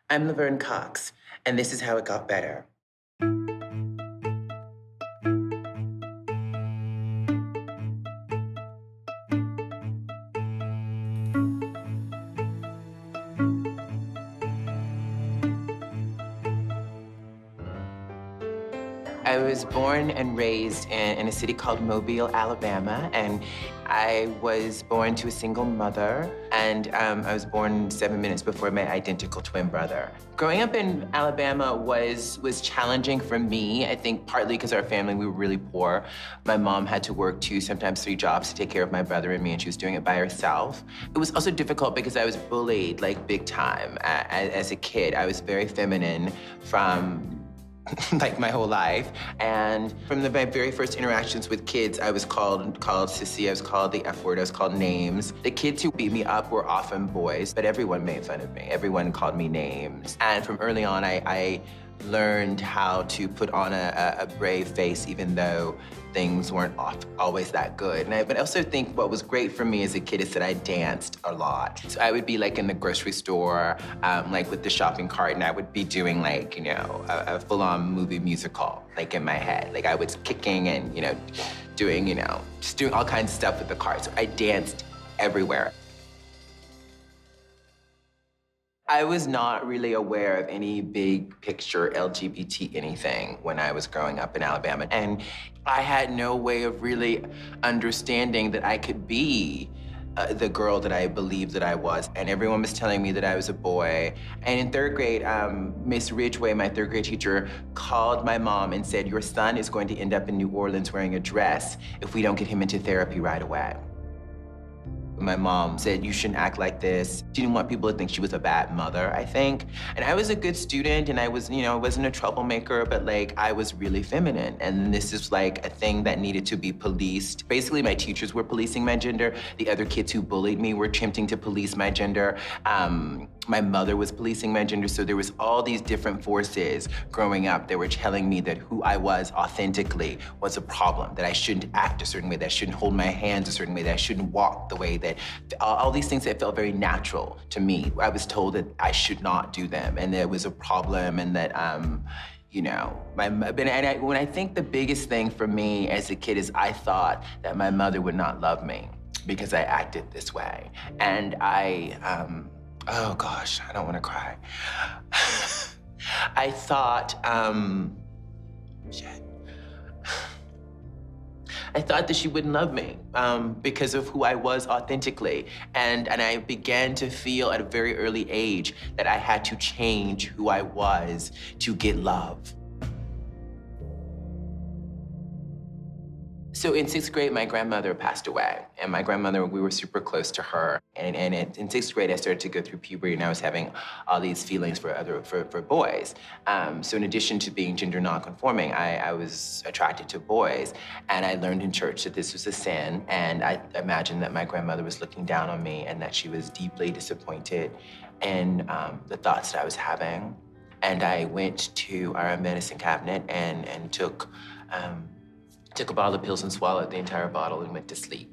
I'm Laverne Cox, and this is how it got better. I was born and raised in a city called Mobile, Alabama, and I was born to a single mother, and I was born 7 minutes before my identical twin brother. Growing up in Alabama was challenging for me, I think partly because our family, we were really poor. My mom had to work 2, sometimes 3 jobs to take care of my brother and me, and she was doing it by herself. It was also difficult because I was bullied, like, big time. As a kid, I was very feminine from like my whole life. And from my very first interactions with kids, I was called sissy, I was called the F word, I was called names. The kids who beat me up were often boys, but everyone made fun of me. Everyone called me names. And from early on, I learned how to put on a brave face, even though things weren't always that good. But I also think what was great for me as a kid is that I danced a lot. So I would be like in the grocery store, like with the shopping cart, and I would be doing like, a full-on movie musical, like in my head. Like I was kicking and, doing, just doing all kinds of stuff with the cart. So I danced everywhere. I was not really aware of any big picture LGBT anything when I was growing up in Alabama. And I had no way of really understanding that I could be the girl that I believed that I was. And everyone was telling me that I was a boy. And in 3rd grade, Miss Ridgway, my 3rd grade teacher, called my mom and said, "Your son is going to end up in New Orleans wearing a dress if we don't get him into therapy right away." My mom said, "You shouldn't act like this." She didn't want people to think she was a bad mother, I think. And I was a good student, and I was, I wasn't a troublemaker, but like, I was really feminine. And this is like a thing that needed to be policed. Basically, my teachers were policing my gender. The other kids who bullied me were attempting to police my gender. My mother was policing my gender, so there was all these different forces growing up that were telling me that who I was authentically was a problem, that I shouldn't act a certain way, that I shouldn't hold my hands a certain way, that I shouldn't walk the way that, all these things that felt very natural to me. I was told that I should not do them, and that it was a problem, and that, when I think the biggest thing for me as a kid is I thought that my mother would not love me because I acted this way. And oh gosh, I don't want to cry. I thought, shit. I thought that she wouldn't love me because of who I was authentically. And I began to feel at a very early age that I had to change who I was to get love. So in 6th grade, my grandmother passed away. And my grandmother, we were super close to her. And in 6th grade, I started to go through puberty, and I was having all these feelings for boys. So in addition to being gender nonconforming, I was attracted to boys. And I learned in church that this was a sin. And I imagined that my grandmother was looking down on me and that she was deeply disappointed in the thoughts that I was having. And I went to our medicine cabinet and took a bottle of pills and swallowed the entire bottle and went to sleep.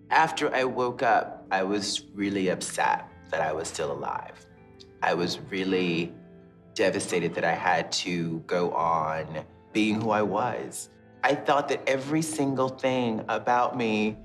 After I woke up, I was really upset that I was still alive. I was really devastated that I had to go on being who I was. I thought that every single thing about me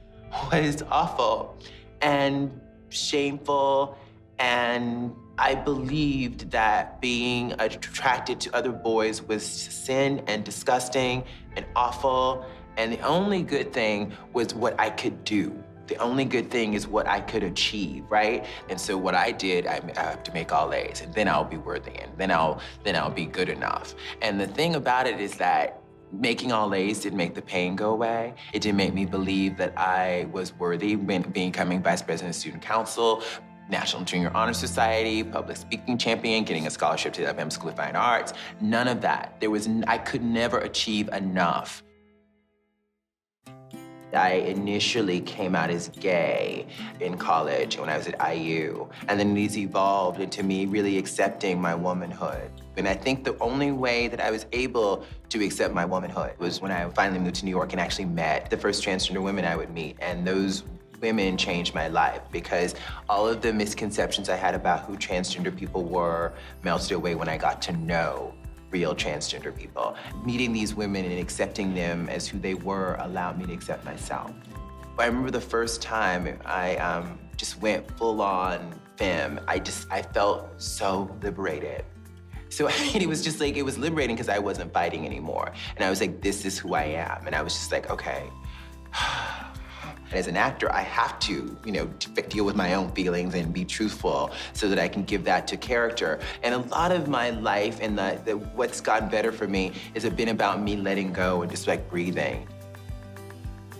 was awful and shameful, and I believed that being attracted to other boys was sin and disgusting and awful. And the only good thing was what I could do. The only good thing is what I could achieve, right? And so what I did, I have to make all A's, and then I'll be worthy, and then I'll be good enough. And the thing about it is that making all A's didn't make the pain go away. It didn't make me believe that I was worthy, becoming vice president of student council, National Junior Honor Society, public speaking champion, getting a scholarship to the Alabama School of Fine Arts. None of that. I could never achieve enough. I initially came out as gay in college when I was at IU, and then it's evolved into me really accepting my womanhood. And I think the only way that I was able to accept my womanhood was when I finally moved to New York and actually met the first transgender women I would meet, and those women changed my life because all of the misconceptions I had about who transgender people were melted away when I got to know real transgender people. Meeting these women and accepting them as who they were allowed me to accept myself. I remember the first time I just went full on femme. I felt so liberated. So it was just like, it was liberating because I wasn't fighting anymore. And I was like, this is who I am. And I was just like, okay. As an actor, I have to, deal with my own feelings and be truthful so that I can give that to character. And a lot of my life and what's gotten better for me has been about me letting go and just like breathing.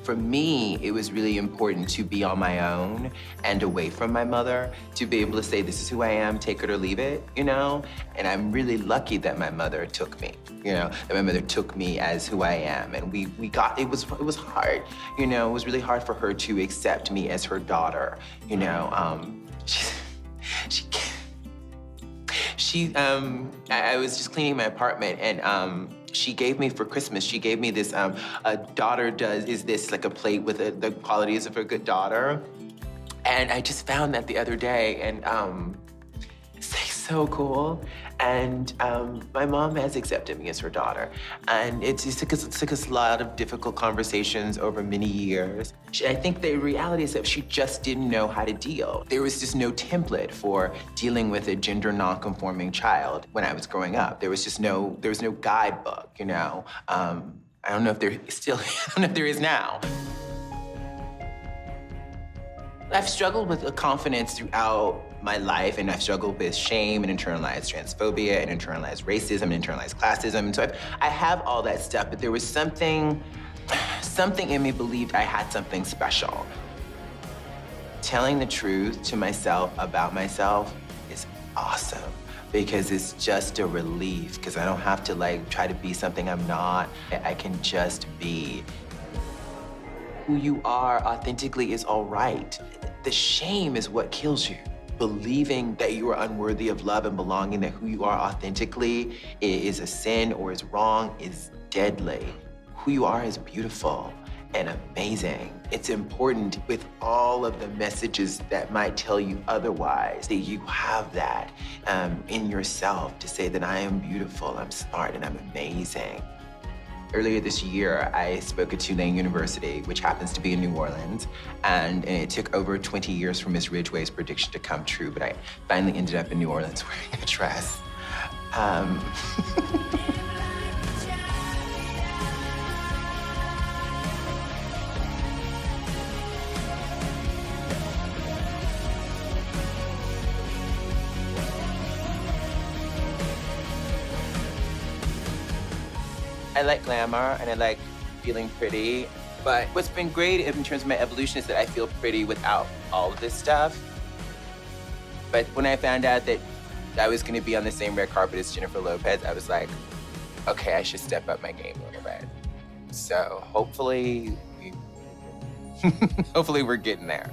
For me, it was really important to be on my own and away from my mother, to be able to say, this is who I am, take it or leave it, And I'm really lucky that my mother took me, that my mother took me as who I am. And it was hard, it was really hard for her to accept me as her daughter, I was just cleaning my apartment and, she gave me for Christmas, she gave me this, a daughter is this like a plate with the qualities of a good daughter. And I just found that the other day and it's like so cool. And my mom has accepted me as her daughter. And it took us a lot of difficult conversations over many years. I think the reality is that she just didn't know how to deal. There was just no template for dealing with a gender non-conforming child when I was growing up. There was no guidebook, I don't know if there still, I don't know if there is now. I've struggled with confidence throughout my life, and I've struggled with shame and internalized transphobia and internalized racism and internalized classism. And so I have all that stuff, but there was something in me believed I had something special. Telling the truth to myself about myself is awesome because it's just a relief because I don't have to try to be something I'm not. I can just be. Who you are authentically is all right. The shame is what kills you. Believing that you are unworthy of love and belonging, that who you are authentically is a sin or is wrong, is deadly. Who you are is beautiful and amazing. It's important with all of the messages that might tell you otherwise, that you have that in yourself to say that I am beautiful, I'm smart, and I'm amazing. Earlier this year, I spoke at Tulane University, which happens to be in New Orleans, and it took over 20 years for Miss Ridgway's prediction to come true, but I finally ended up in New Orleans wearing a dress. I like glamour and I like feeling pretty, but what's been great in terms of my evolution is that I feel pretty without all of this stuff. But when I found out that I was gonna be on the same red carpet as Jennifer Lopez, I was like, okay, I should step up my game a little bit. So hopefully we're getting there.